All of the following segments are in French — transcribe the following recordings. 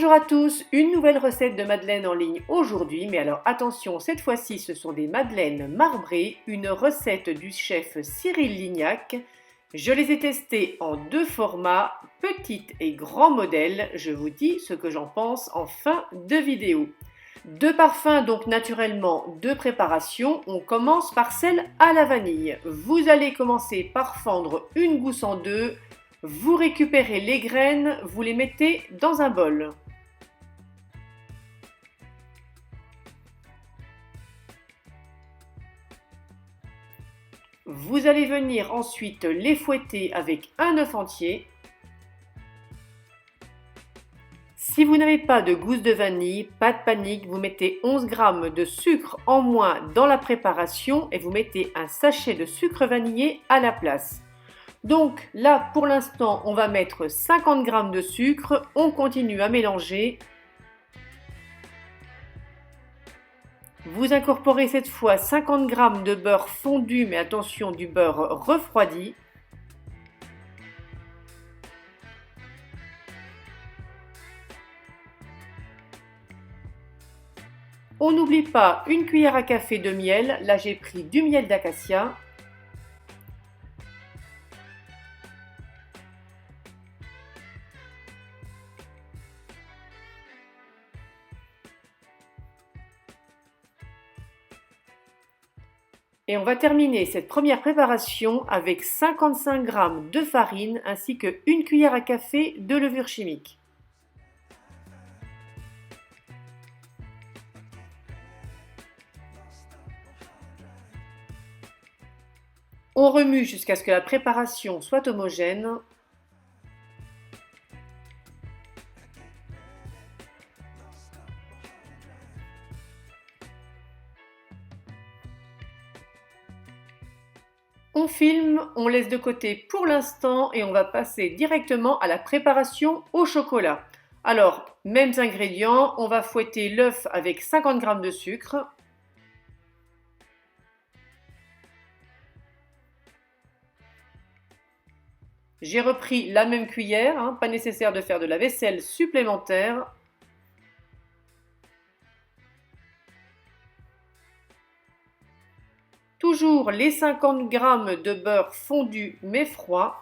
Bonjour à tous, une nouvelle recette de madeleine en ligne aujourd'hui, mais alors attention, cette fois-ci ce sont des madeleines marbrées, une recette du chef Cyril Lignac. Je les ai testées en deux formats, petite et grand modèle, je vous dis ce que j'en pense en fin de vidéo. Deux parfums donc naturellement, deux préparations, on commence par celle à la vanille. Vous allez commencer par fendre une gousse en deux. Vous récupérez les graines, vous les mettez dans un bol. Vous allez venir ensuite les fouetter avec un œuf entier. Si vous n'avez pas de gousse de vanille, pas de panique, vous mettez 11 g de sucre en moins dans la préparation et vous mettez un sachet de sucre vanillé à la place. Donc là, pour l'instant, on va mettre 50 g de sucre. On continue à mélanger. Vous incorporez cette fois 50 g de beurre fondu, mais attention, du beurre refroidi. On n'oublie pas une cuillère à café de miel. Là, j'ai pris du miel d'acacia. Et on va terminer cette première préparation avec 55 g de farine ainsi que une cuillère à café de levure chimique. On remue jusqu'à ce que la préparation soit homogène. On filme, on laisse de côté pour l'instant et on va passer directement à la préparation au chocolat. Alors, mêmes ingrédients, on va fouetter l'œuf avec 50 g de sucre. J'ai repris la même cuillère, pas nécessaire de faire de la vaisselle supplémentaire. Toujours les 50 g de beurre fondu mais froid.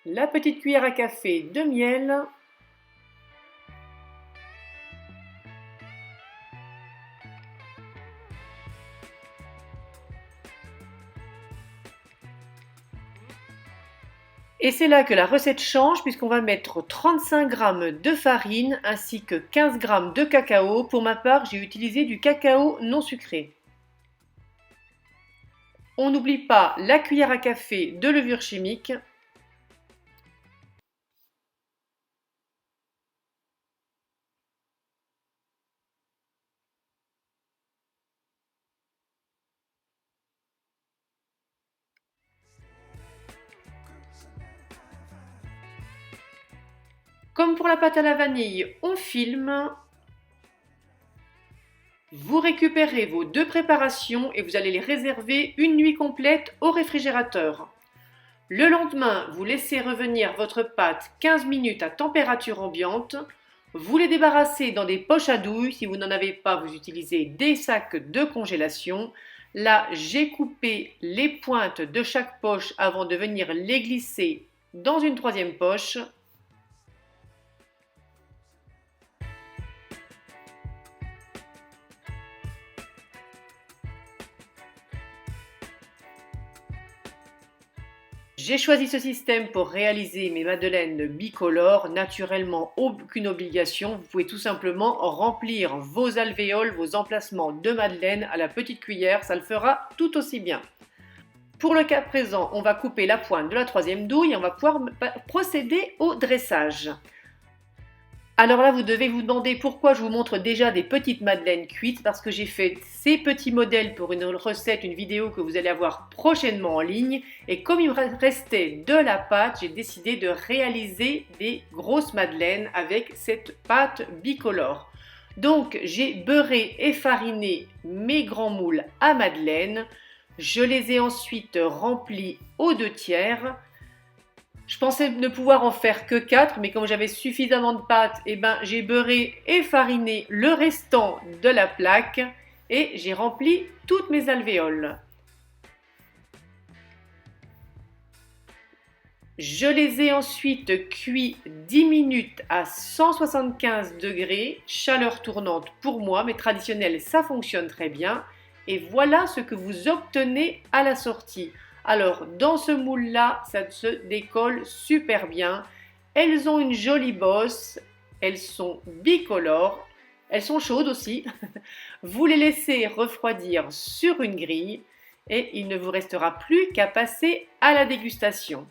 La petite cuillère à café de miel. Et c'est là que la recette change puisqu'on va mettre 35 g de farine ainsi que 15 g de cacao. Pour ma part, j'ai utilisé du cacao non sucré. On n'oublie pas la cuillère à café de levure chimique. Comme pour la pâte à la vanille, on filme. Vous récupérez vos deux préparations et vous allez les réserver une nuit complète au réfrigérateur. Le lendemain, vous laissez revenir votre pâte 15 minutes à température ambiante. Vous les débarrassez dans des poches à douille. Si vous n'en avez pas, vous utilisez des sacs de congélation. Là, j'ai coupé les pointes de chaque poche avant de venir les glisser dans une troisième poche. J'ai choisi ce système pour réaliser mes madeleines bicolores, naturellement aucune obligation, vous pouvez tout simplement remplir vos alvéoles, vos emplacements de madeleine à la petite cuillère, ça le fera tout aussi bien. Pour le cas présent, on va couper la pointe de la troisième douille et on va pouvoir procéder au dressage. Alors là, vous devez vous demander pourquoi je vous montre déjà des petites madeleines cuites, parce que j'ai fait ces petits modèles pour une recette, une vidéo que vous allez avoir prochainement en ligne. Et comme il me restait de la pâte, j'ai décidé de réaliser des grosses madeleines avec cette pâte bicolore. Donc j'ai beurré et fariné mes grands moules à madeleine. Je les ai ensuite remplis aux 2/3. Je pensais ne pouvoir en faire que 4, mais comme j'avais suffisamment de pâte, j'ai beurré et fariné le restant de la plaque et j'ai rempli toutes mes alvéoles. Je les ai ensuite cuits 10 minutes à 175 degrés, chaleur tournante pour moi, mais traditionnel, ça fonctionne très bien. Et voilà ce que vous obtenez à la sortie. Alors, dans ce moule-là, ça se décolle super bien. Elles ont une jolie bosse, elles sont bicolores, elles sont chaudes aussi. Vous les laissez refroidir sur une grille et il ne vous restera plus qu'à passer à la dégustation.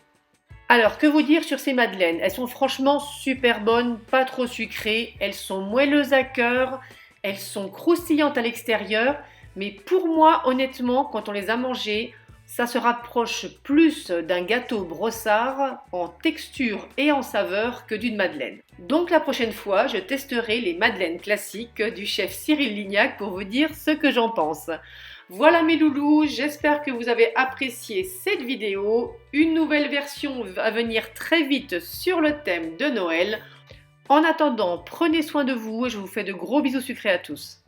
Alors, que vous dire sur ces madeleines? Elles sont franchement super bonnes, pas trop sucrées, elles sont moelleuses à cœur, elles sont croustillantes à l'extérieur, mais pour moi, honnêtement, quand on les a mangées, ça se rapproche plus d'un gâteau brossard en texture et en saveur que d'une madeleine. Donc la prochaine fois, je testerai les madeleines classiques du chef Cyril Lignac pour vous dire ce que j'en pense. Voilà mes loulous, j'espère que vous avez apprécié cette vidéo. Une nouvelle version va venir très vite sur le thème de Noël. En attendant, prenez soin de vous et je vous fais de gros bisous sucrés à tous.